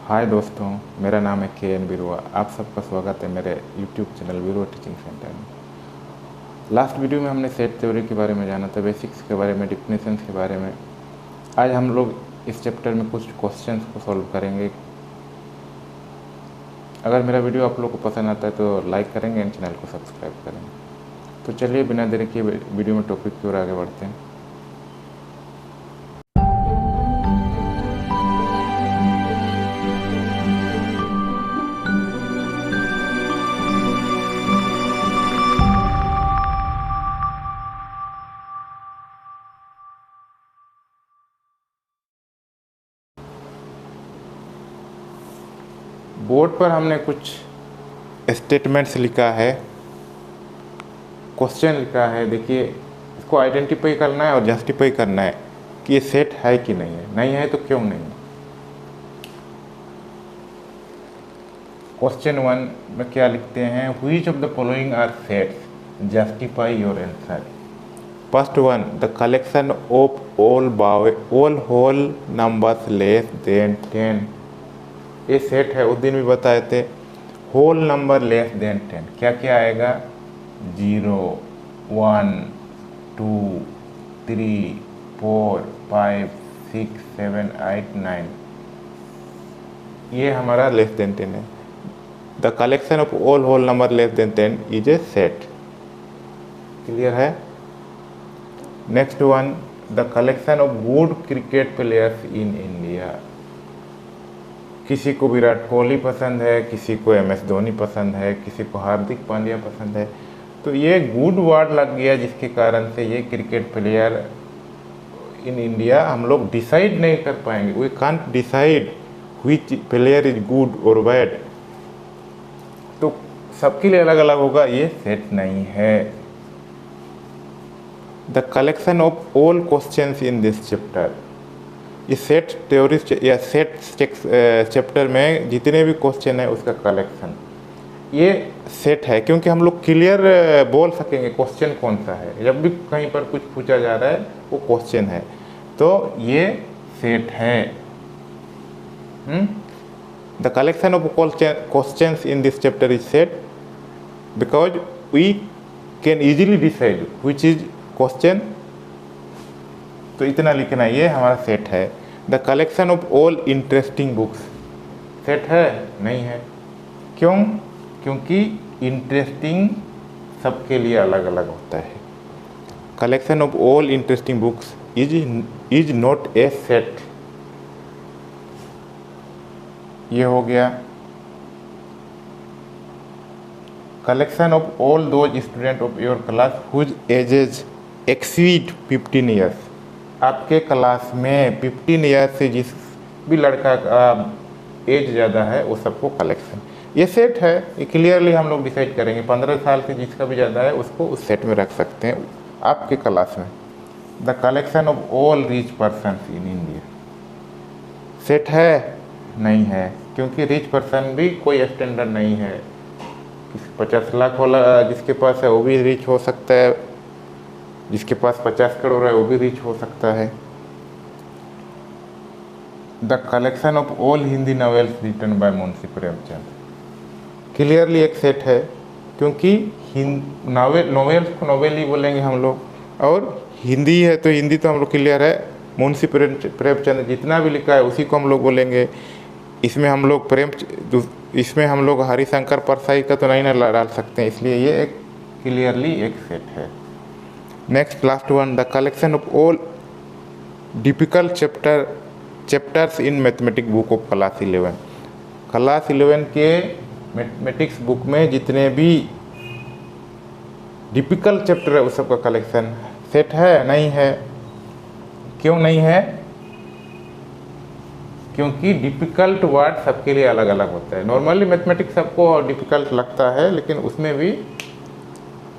हाय दोस्तों, मेरा नाम है KN बिरुआ। आप सबका स्वागत है मेरे यूट्यूब चैनल बिरुआ टीचिंग सेंटर में। लास्ट वीडियो में हमने सेट थ्योरी के बारे में जाना था, बेसिक्स के बारे में, डिफिनेशंस के बारे में। आज हम लोग इस चैप्टर में कुछ क्वेश्चंस को सॉल्व करेंगे। अगर मेरा वीडियो आप लोग को पसंद आता है तो लाइक करेंगे एंड चैनल को सब्सक्राइब करेंगे। तो चलिए बिना देरी किए वीडियो में टॉपिक की ओर आगे बढ़ते हैं। बोर्ड पर हमने कुछ स्टेटमेंट्स लिखा है, क्वेश्चन लिखा है। देखिए, इसको आइडेंटिफाई करना है और जस्टिफाई करना है कि ये सेट है कि नहीं है। नहीं है तो क्यों नहीं है। क्वेश्चन 1 में क्या लिखते हैं? Which of the following are sets, justify your answer. First one, the collection of all whole numbers less than 10। ये सेट है, उस दिन भी बताए थे। होल नंबर लेस देन 10 क्या क्या आएगा? 0, 1, 2, 3, 4, 5, 6, 7, 8, 9। ये हमारा लेस देन 10 है। The collection of all whole number less than 10 is a set. Clear है? Next one, the collection of good cricket players in India. किसी को विराट कोहली पसंद है, किसी को MS धोनी पसंद है, किसी को हार्दिक पांड्या पसंद है। तो ये गुड वर्ड लग गया, जिसके कारण से ये क्रिकेट प्लेयर इन इंडिया हम लोग डिसाइड नहीं कर पाएंगे। We can't decide which player is good और बैड। तो सबके लिए अलग अलग होगा, ये सेट नहीं है। The collection of all questions in this chapter. इस सेट थ्योरी या सेट चैप्टर में जितने भी क्वेश्चन है उसका कलेक्शन, ये सेट है। क्योंकि हम लोग क्लियर बोल सकेंगे क्वेश्चन कौन सा है। जब भी कहीं पर कुछ पूछा जा रहा है वो क्वेश्चन है, तो ये सेट है। The collection of questions in this chapter is set because we can easily decide which is question. तो इतना लिखना, ये हमारा सेट है। The collection of all interesting books set है? नहीं है। क्यों? क्योंकि इंटरेस्टिंग सबके लिए अलग अलग होता है। Collection of all interesting books is not a set. ये हो गया। Collection of all those student of your class whose ages exceed 15 years. आपके क्लास में 15 ईयर से जिस भी लड़का का एज ज़्यादा है वो सबको कलेक्शन, ये सेट है। ये क्लियरली हम लोग डिसाइड करेंगे। 15 साल से जिसका भी ज़्यादा है उसको उस सेट में रख सकते हैं आपके क्लास में। The collection of all rich person in India set है? नहीं है। क्योंकि रिच पर्सन भी कोई स्टैंडर्ड नहीं है। 50 लाख वाला जिसके पास है वो भी रिच हो सकता है, जिसके पास 50 करोड़ है वो भी रिच हो सकता है। The collection of all Hindi novels written by Munshi Premchand clearly एक सेट है। क्योंकि नॉवेल्स को नॉवेल ही बोलेंगे हम लोग, और हिंदी है तो हिंदी तो हम लोग क्लियर है। मुंशी प्रेमचंद जितना भी लिखा है उसी को हम लोग बोलेंगे। इसमें हम लोग हरिशंकर परसाई का तो नहीं ना डाल सकते हैं, इसलिए ये एक क्लियरली एक सेट है। Next last one, the collection of all difficult chapters in mathematics book of class 11। Class 11 के मैथमेटिक्स बुक में जितने भी डिफिकल्ट चैप्टर है उस सब का कलेक्शन सेट है? नहीं है। क्यों नहीं है? क्योंकि डिफिकल्ट वर्ड सबके लिए अलग अलग होता है। नॉर्मली मैथमेटिक्स सबको डिफिकल्ट लगता है, लेकिन उसमें भी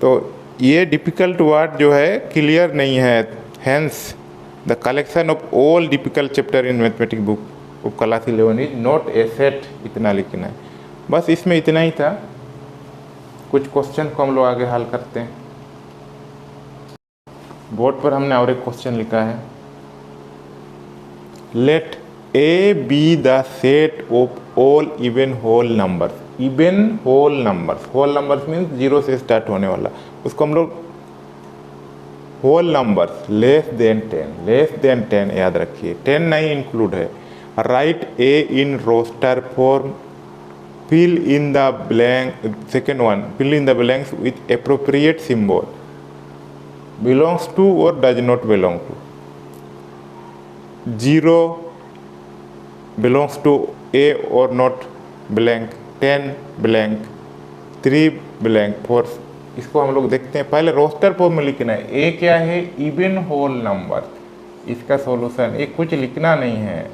तो ये डिफिकल्ट वर्ड जो है क्लियर नहीं है। Hence the collection of all difficult chapter in mathematics book of class 11 is not a set. इतना लिखना है बस। इसमें इतना ही था। कुछ क्वेश्चन को हम लोग आगे हल करते हैं। बोर्ड पर हमने और एक क्वेश्चन लिखा है। Let A be the set of all even whole numbers. Even whole numbers means zero से स्टार्ट होने वाला, उसको हम लोग होल नंबर्स लेस देन 10 याद रखिए, 10 नहीं इंक्लूड है। Write A in roster form, fill in the blank, second one, fill in the blanks with appropriate symbol, belongs to or does not belong to। 0 belongs to A or not blank, 10 blank, 3 blank, 4। इसको हम लोग देखते हैं, पहले roster form में लिखना है। A क्या है? Even whole number. इसका सॉल्यूशन, ये कुछ लिखना नहीं है।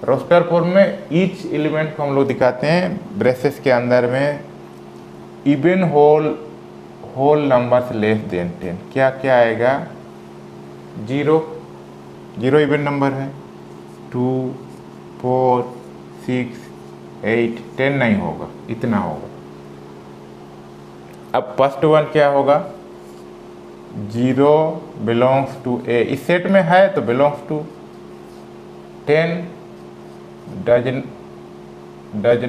रोस्टर फॉर्म में ईच एलिमेंट को हम लोग दिखाते हैं ब्रेसेस के अंदर में। Even whole numbers less than 10, क्या क्या आएगा? 0 इवन नंबर है, 2 4 6 8 10 नहीं होगा, इतना होगा। अब फर्स्ट वन क्या होगा? 0 बिलोंग्स टू ए, इस सेट में है तो belongs to. 10 does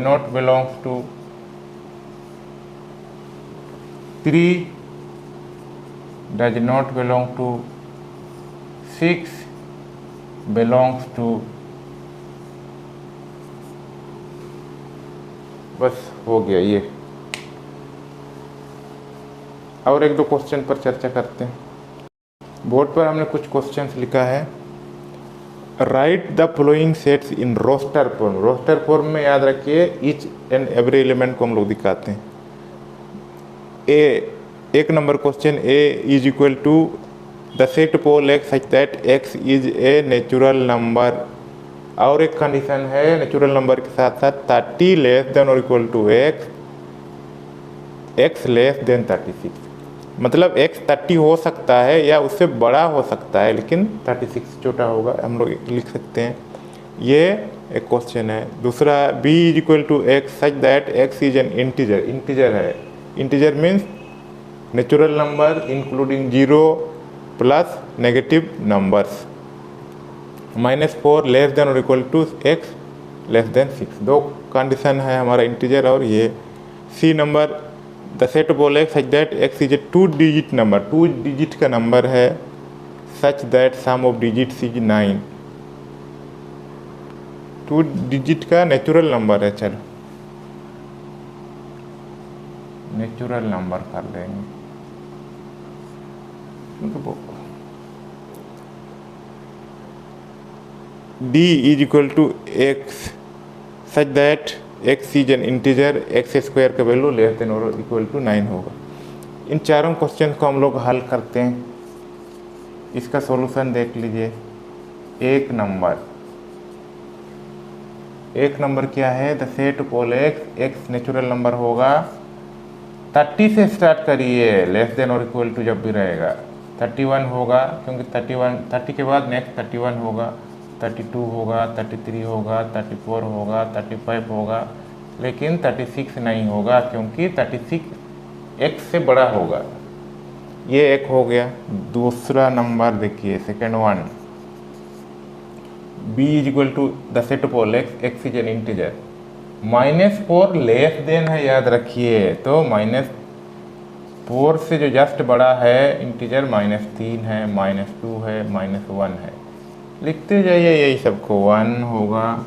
not belongs to। 3 does not belong to। 6 belongs to। बस हो गया ये। और एक दो क्वेश्चन पर चर्चा करते हैं। बोर्ड पर हमने कुछ क्वेश्चंस लिखा है। Write the following sets in roster form. Roster form में याद रखिए ईच एंड एवरी एलिमेंट को हम लोग दिखाते हैं। एक number question, A is equal to the set of all X such that X is a natural number. और एक कंडीशन है नेचुरल नंबर के साथ साथ 30 लेस देन और equal to X less than 36। मतलब x 30 हो सकता है या उससे बड़ा हो सकता है, लेकिन 36 छोटा होगा, हम लोग लिख सकते हैं। ये एक क्वेश्चन है। दूसरा, b is equal to X such that X is an integer है। Integer means natural number including 0 plus negative numbers. -4 less than और equal to X less than 6। दो कंडीशन है हमारा इंटीजर और ये। C number, the set of all X such that X is a 2 digit number. 2 digit का number है, such that sum of digits is 9। 2 digit का natural number है, चलो नेचुरल नंबर कर लेंगे। d is equal to X such that X is an integer, X square का value less than और equal to 9 होगा। इन चारों क्वेश्चन को हम लोग हल करते हैं। इसका सॉल्यूशन देख लीजिए। एक नंबर क्या है? The set of all x natural number होगा। 30 से स्टार्ट करिए, लेस देन और इक्वल टू जब भी रहेगा। 31 होगा, क्योंकि 30 के बाद नेक्स्ट 31 होगा, 32 होगा, 33 होगा, 34 होगा, 35 होगा, लेकिन 36 नहीं होगा क्योंकि 36 x से बड़ा होगा। ये एक हो गया। दूसरा नंबर देखिए, second one, b is equal to the set of all X is an integer. -4 less than है, याद रखिए। तो -4 से जो जस्ट बड़ा है इंटीजर -3 है, -2 है, -1 है। लिखते जाइए यही सबको। 1 होगा,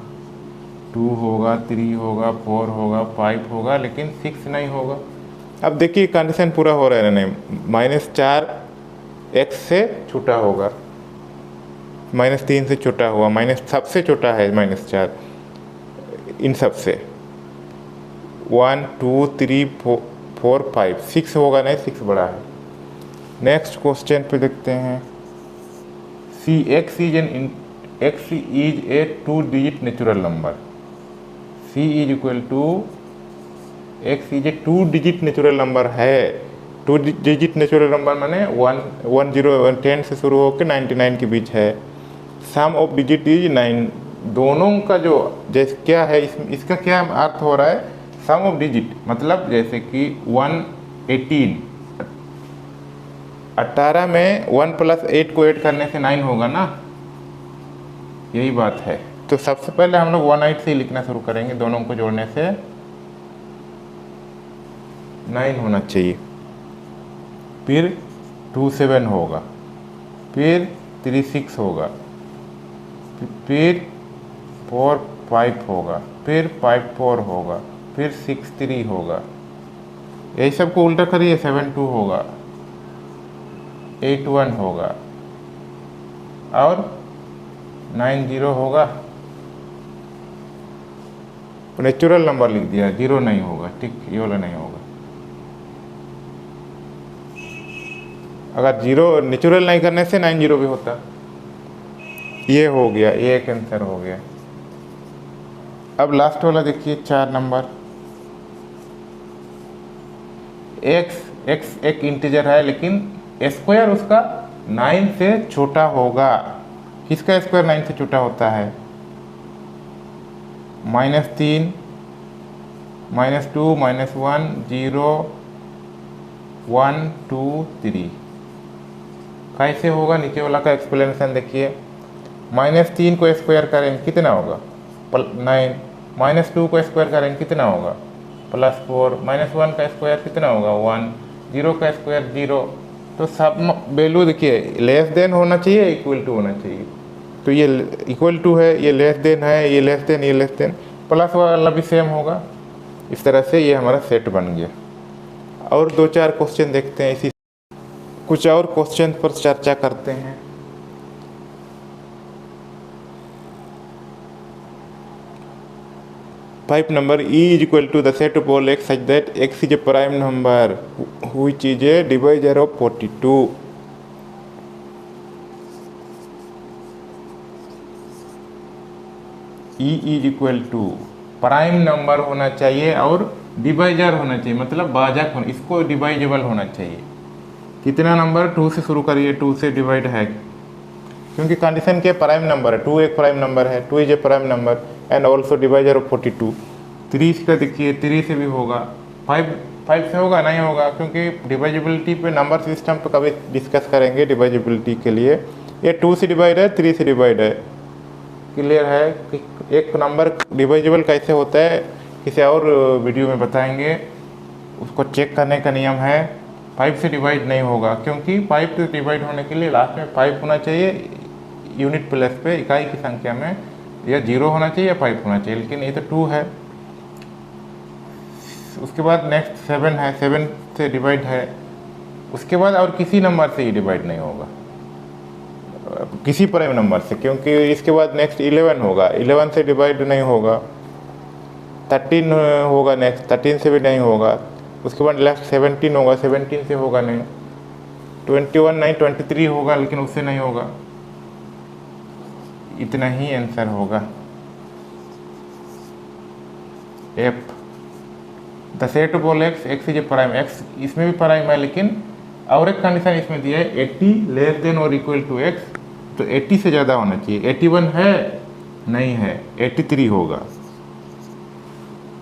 2 होगा, 3 होगा, 4 होगा, 5 होगा, लेकिन 6 नहीं होगा। अब देखिए कंडीशन पूरा हो रहा है नहीं। -4 x से छोटा होगा, -3 से छोटा हुआ, सबसे छोटा है -4 इन सब से। 1 2 3 4 5 6 होगा नहीं, 6 बड़ा है। नेक्स्ट क्वेश्चन पे देखते हैं। x is a 2 digit natural number। c is equal to x is a 2 digit natural number है। 2 digit natural number माने 10 से शुरू होकर 99 के बीच है। सम ऑफ डिजिट इज 9। दोनों का जो जैसे क्या है, इसका क्या अर्थ हो रहा है? सम ऑफ डिजिट मतलब जैसे कि 18 में 1 + 8 को ऐड करने से 9 होगा ना। यही बात है। तो सबसे पहले हम लोग 1/8 से ही लिखना शुरू करेंगे, दोनों को जोड़ने से 9 होना चाहिए, फिर 2 7 होगा, फिर 3 6 होगा, फिर 4 5 होगा, फिर 5 4 होगा, फिर 6 3 होगा। यही सब को उल्टा करिए, 7 2 होगा, 8 1 होगा और 9 0 होगा। नेचुरल नंबर लिख दिया, 0 नहीं होगा, ठीक, ये वाला नहीं होगा। अगर 0 नेचुरल नहीं करने से 9 0 भी होता। ये हो गया, ये एक आंसर हो गया। अब लास्ट वाला देखिए, 4 नंबर। x एक इंटीजर है, लेकिन स्क्वायर उसका 9 से छोटा होगा। किसका स्क्वायर 9 से छोटा होता है? -3 -2 -1 0 1 2 3। कैसे होगा? नीचे वाला का एक्सप्लेनेशन देखिए। -3 को स्क्वायर करेंगे कितना होगा? 9। -2 को स्क्वायर करेंगे कितना होगा? +4। -1 का स्क्वायर कितना होगा? 1। 0 का स्क्वायर 0। तो सब वैल्यू देखिए, लेस देन होना चाहिए, इक्वल टू होना चाहिए। तो ये इक्वल टू है, ये लेस देन है, ये लेस देन, ये लेस देन, प्लस वाला भी सेम होगा। इस तरह से ये हमारा सेट बन गया। और 2-4 क्वेश्चन देखते हैं, इसी कुछ और क्वेश्चन पर चर्चा करते हैं। Type number E is equal to the set of all x such that x is a prime number which is a divisor of 42. E is equal to prime number होना चाहिए और डिवाइजर होना चाहिए, मतलब भाजक होना, इसको डिवाइजेबल होना चाहिए। कितना नंबर? 2 से शुरू करिए, 2 से डिवाइड है, क्योंकि कंडीशन के प्राइम नंबर है, 2 एक प्राइम नंबर है, 2 is a prime number and also divisor of 42। 3 का देखिए, 3 से भी होगा, 5 से होगा नहीं होगा, क्योंकि डिवाइजिबिलिटी पे नंबर सिस्टम पे कभी डिस्कस करेंगे डिवाइजिबिलिटी के लिए। ये 2 से डिवाइड है, 3 से डिवाइड है, क्लियर है कि एक नंबर डिवाइजिबल कैसे होता है किसी और वीडियो में बताएंगे, उसको चेक करने का नियम है। 5 से डिवाइड नहीं होगा, क्योंकि 5 से डिवाइड होने के लिए लास्ट में 5 होना चाहिए यूनिट प्लेस पे, इकाई की संख्या में, या 0 होना चाहिए या 5 होना चाहिए, लेकिन ये तो 2 है। उसके बाद नेक्स्ट 7 है, 7 से डिवाइड है। उसके बाद और किसी नंबर से ही डिवाइड नहीं होगा, किसी प्राइम नंबर से, क्योंकि इसके बाद नेक्स्ट 11 होगा, 11 से डिवाइड नहीं होगा। 13 होगा नेक्स्ट, 13 से भी नहीं होगा। उसके बाद लास्ट 17 होगा, 17 से होगा नहीं। 21 नहीं, 23 होगा, लेकिन उससे नहीं होगा। इतना ही आंसर होगा। F the set of all X, X is A prime, x इसमें भी प्राइम है, लेकिन और एक कंडीशन इसमें दिया है, 80 लेस देन और इक्वल टू एक्स, तो 80 से ज़्यादा होना चाहिए। 81 है? नहीं है, 83 होगा,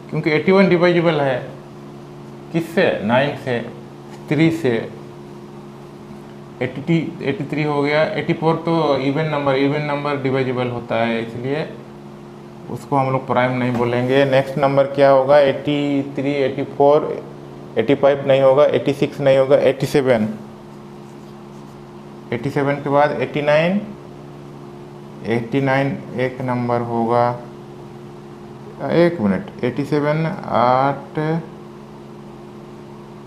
क्योंकि 81 डिवाइजिबल है किससे? 9 से, 3 से। 83 हो गया। 84 तो इवन नंबर डिवाइजिबल होता है, इसलिए उसको हम लोग प्राइम नहीं बोलेंगे। नेक्स्ट नंबर क्या होगा? 83, 84, 85 नहीं होगा, 86 नहीं होगा, 87। 87 के बाद 89, 89 एक नंबर होगा, एक मिनट, 87 8,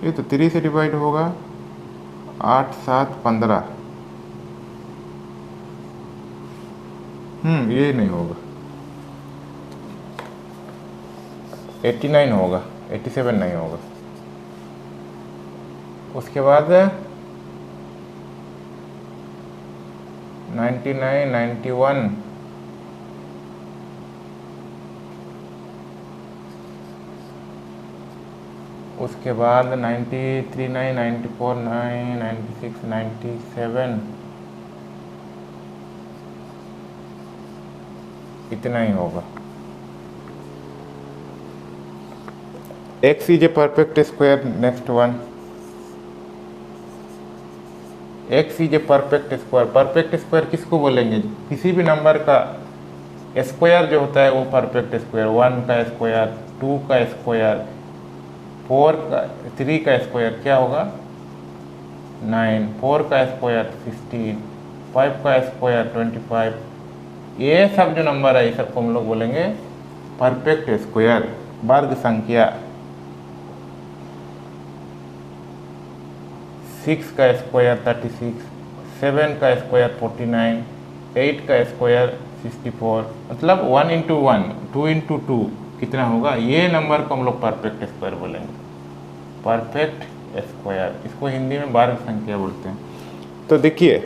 ये तो 3 से डिवाइड होगा, 8 7 15, ये नहीं होगा, 89 होगा, 87 नहीं होगा। उसके बाद 99 91, उसके बाद 93 9 94 9 96 97, इतना ही होगा। X is a perfect square. Next one, x is a perfect square. Perfect square किसको बोलेंगे? किसी भी नंबर का स्क्वायर जो होता है वो परफेक्ट स्क्वायर, 1 का स्क्वायर, 2 का स्क्वायर, 4 का 3 का स्क्वायर क्या होगा 9, 4 का स्क्वायर 16, 5 का स्क्वायर 25। ये सब जो नंबर है ये सबको हम लोग बोलेंगे परफेक्ट स्क्वायर, वर्ग संख्या। 6 का स्क्वायर 36, 7 का स्क्वायर 49, 8 का स्क्वायर 64, मतलब 1 इंटू 1, 2 इंटू 2 कितना होगा, ये नंबर को हम लोग परफेक्ट स्क्वायर बोलेंगे, परफेक्ट स्क्वायर। इसको हिंदी में वर्ग संख्या बोलते हैं। तो देखिए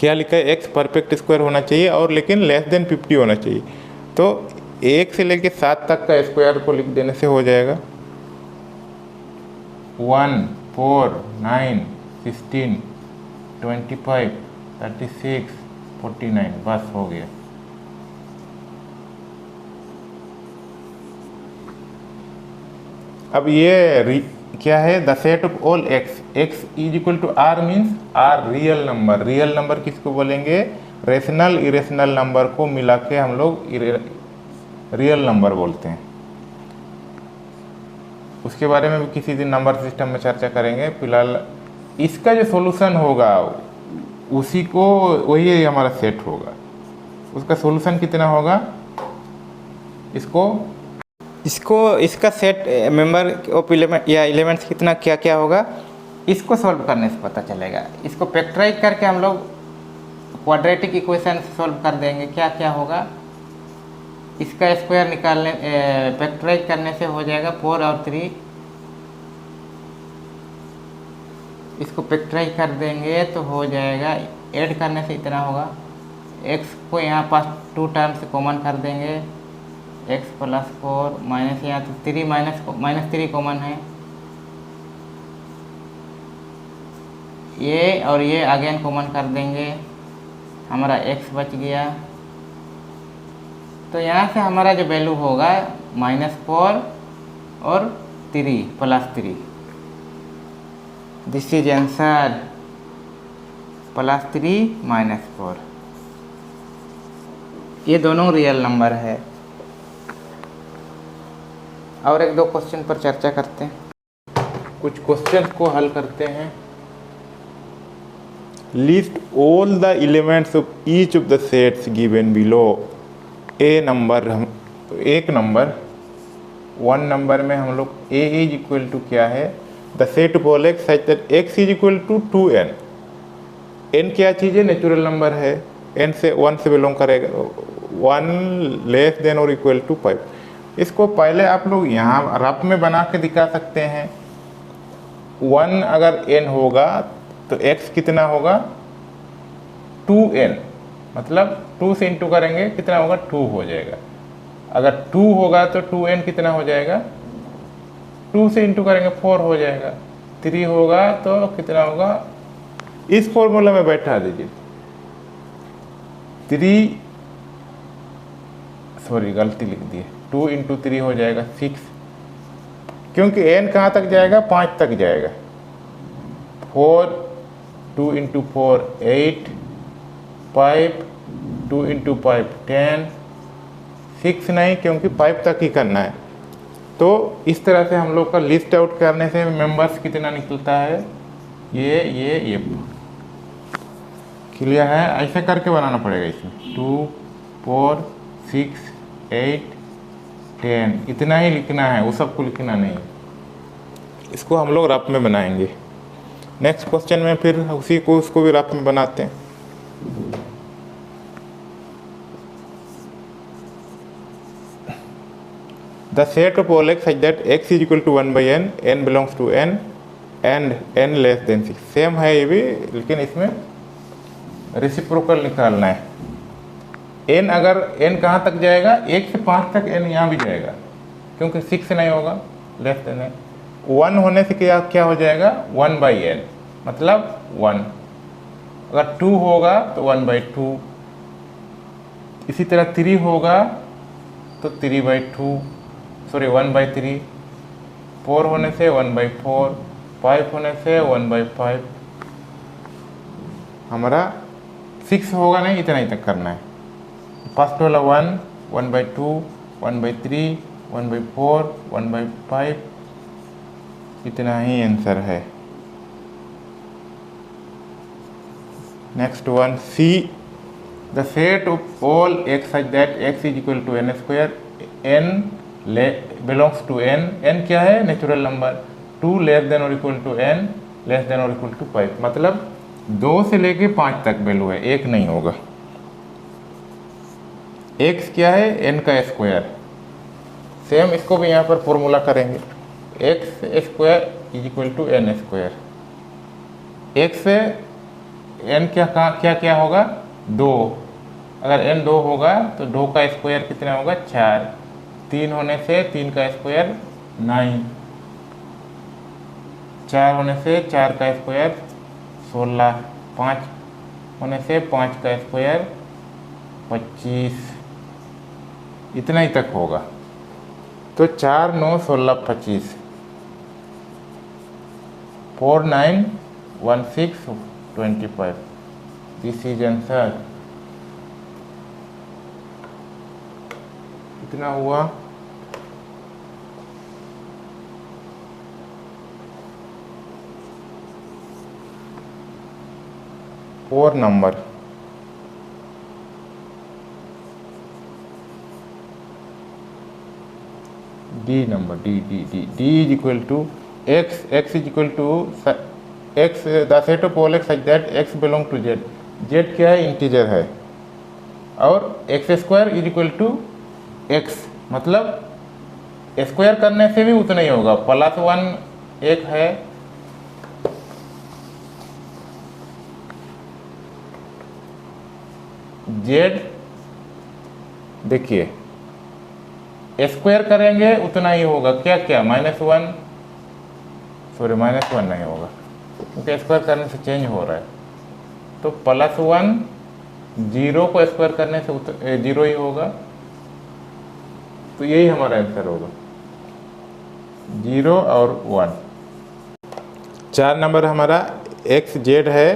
क्या लिखा है, एक्स परफेक्ट स्क्वायर होना चाहिए और लेकिन लेस देन 50 होना चाहिए। तो 1 से लेके 7 तक का स्क्वायर को लिख देने से हो जाएगा 1, 4, 9, 16, 25, 36, 49, बस हो गया। अब ये क्या है, the set of all X, X is equal to R means R real number. Real number किसको बोलेंगे, रेशनल इरेशनल नंबर को मिला के हम लोग रियल नंबर बोलते हैं। उसके बारे में भी किसी दिन नंबर सिस्टम में चर्चा करेंगे। फिलहाल इसका जो सॉल्यूशन होगा उसी को वही हमारा सेट होगा। उसका सॉल्यूशन कितना होगा, इसका सेट मेंबर ऑफ एलिमेंट या एलिमेंट्स कितना क्या क्या होगा, इसको सॉल्व करने से पता चलेगा। इसको फैक्टराइज करके हम लोग क्वाड्रेटिक इक्वेशन सॉल्व कर देंगे। क्या क्या होगा, इसका स्क्वायर निकालने फैक्टराइज करने से हो जाएगा 4 और 3। इसको फैक्टराइज कर देंगे तो हो जाएगा, ऐड करने से इतना होगा। x को यहाँ पास 2 टर्म से कॉमन कर देंगे, x + 4 माइनस यहाँ तो 3 -3 कॉमन है। ये और ये अगेन कॉमन कर देंगे, हमारा x बच गया। तो यहाँ से हमारा जो वैल्यू होगा -4 और 3 + 3, दिस इज आंसर +3 -4। ये दोनों रियल नंबर है। और 1-2 क्वेश्चन पर चर्चा करते हैं। कुछ क्वेश्चन को हल करते हैं। List all the elements of each of the sets given below. A number, हम एक नंबर 1 नंबर में हम लोग ए इज इक्वल टू क्या है, the set of all X such that X is equal to 2n। n क्या चीज़ है, natural number है, n से 1 से बिलोंग करेगा, 1 लेस देन और इक्वल टू 5। इसको पहले आप लोग यहाँ रफ में बना के दिखा सकते हैं। 1 अगर n होगा तो x कितना होगा 2n, मतलब 2 से इंटू करेंगे कितना होगा 2 हो जाएगा। अगर 2 होगा तो 2n कितना हो जाएगा, 2 से इंटू करेंगे 4 हो जाएगा। 3 होगा तो कितना होगा, इस फॉर्मूला में बैठा दीजिए। 3 सॉरी गलती लिख दी है, 2 इंटू 3 हो जाएगा 6, क्योंकि n कहाँ तक जाएगा 5 तक जाएगा। 4, 2 इंटू 4 8, 5, 2 इंटू 5 10, 6 नहीं क्योंकि 5 तक ही करना है। तो इस तरह से हम लोग का लिस्ट आउट करने से मेंबर्स कितना निकलता है, ये क्लियर है। ऐसे करके बनाना पड़ेगा इसमें 2, 4, 6, 8, 10, इतना ही लिखना है, वो सबको लिखना नहीं। इसको हम लोग रफ में बनाएंगे। नेक्स्ट क्वेश्चन में फिर उसी को उसको भी रफ में बनाते हैं। The set of all X such that x is equal to 1/n, n belongs to n and n less than 6। Same है ये भी, लेकिन इसमें रेसिप्रोकल निकालना है। n अगर n कहाँ तक जाएगा, 1 से 5 तक n यहाँ भी जाएगा, क्योंकि 6 नहीं होगा, लेस देन है। 1 होने से क्या हो जाएगा 1/n, मतलब 1। अगर 2 होगा तो 1/2। इसी तरह 3 होगा तो 3/2, सॉरी 1/3। 4 होने से 1/4, 5 होने से 1/5। हमारा 6 होगा नहीं, इतना ही तक करना है। फर्स्ट वाला 1, 1/2, 1/3, 1/4, 1/5, इतना ही आंसर है। Next one C, the set of all x such that x is equal to n square, n belongs to n क्या है? Natural number. 2 लेस देन और equal to n less than और equal to 5, मतलब 2 से लेके 5 तक value है, 1 नहीं होगा। x क्या है? n का स्क्वायर। सेम इसको भी यहाँ पर फॉर्मूला करेंगे, x square is equal to n square. x से n क्या होगा? 2। अगर n 2 होगा तो 2 का स्क्वायर कितना होगा? 4। 3 होने से 3 का स्क्वायर 9, 4 होने से 4 का स्क्वायर 16, 5 होने से 5 का स्क्वायर 25, इतना ही तक होगा। तो 4, 9, 16, 25, 4, 9, 1, 6, 25, दिस इज आंसर। कितना हुआ? Four number. D number, D is equal to x is equal to x, the set of all x such that x belong to z। z क्या है? इंटीजर है। और x square is equal to x, मतलब square करने से भी उतना ही होगा, +1 एक है, z देखिए स्क्वायर करेंगे उतना ही होगा, क्या -1, सॉरी -1 नहीं होगा क्योंकि स्क्वायर करने से चेंज हो रहा है। तो +1, 0 को स्क्वायर करने से 0 ही होगा, तो यही हमारा आंसर होगा, 0 और 1। 4 नंबर हमारा x z है,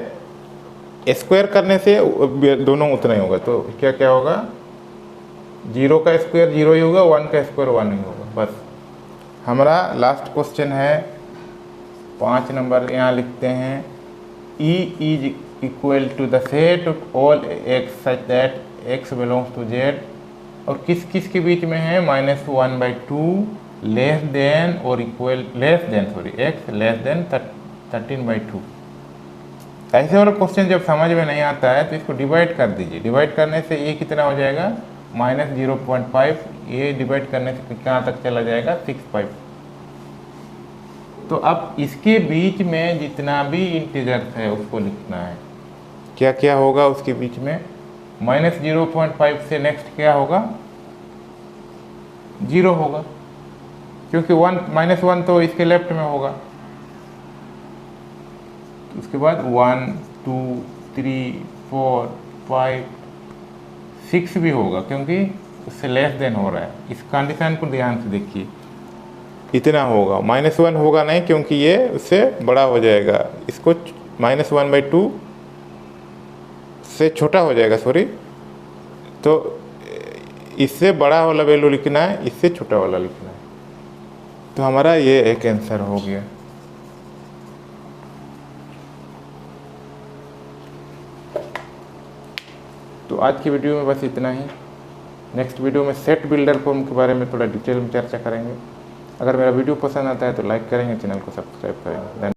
स्क्वायर करने से दोनों उतना ही होगा, तो क्या होगा? 0 का स्क्वायर 0 ही होगा, 1 का स्क्वायर 1 ही होगा। बस हमारा लास्ट क्वेश्चन है 5 नंबर, यहाँ लिखते हैं E is equal to the set of all x such that x belongs to z, और किस के बीच में है? -1/2 लेस देन और इक्वल x लेस देन 13/2। ऐसे वाला क्वेश्चन जब समझ में नहीं आता है तो इसको डिवाइड कर दीजिए। डिवाइड करने से ये कितना हो जाएगा? -0.5, ये डिवाइड करने से कहाँ तक चला जाएगा? 6/5। तो अब इसके बीच में जितना भी इंटीजर है उसको लिखना है। क्या होगा उसके बीच में? -0.5 से नेक्स्ट क्या होगा? 0 होगा, क्योंकि -1 तो इसके लेफ्ट में होगा। उसके बाद 1, 2, 3, 4, 5, 6 भी होगा, क्योंकि उससे लेस देन हो रहा है। इस कंडीशन को ध्यान से देखिए, इतना होगा, -1 होगा नहीं क्योंकि ये उससे बड़ा हो जाएगा, इसको -1/2 से छोटा हो जाएगा, सॉरी। तो इससे बड़ा वाला वैल्यू लिखना है, इससे छोटा वाला लिखना है। तो हमारा ये एक आंसर हो गया। तो आज की वीडियो में बस इतना ही। नेक्स्ट वीडियो में सेट बिल्डर फॉर्म के बारे में थोड़ा डिटेल में चर्चा करेंगे। अगर मेरा वीडियो पसंद आता है तो लाइक करेंगे, चैनल को सब्सक्राइब करेंगे। धन्यवाद।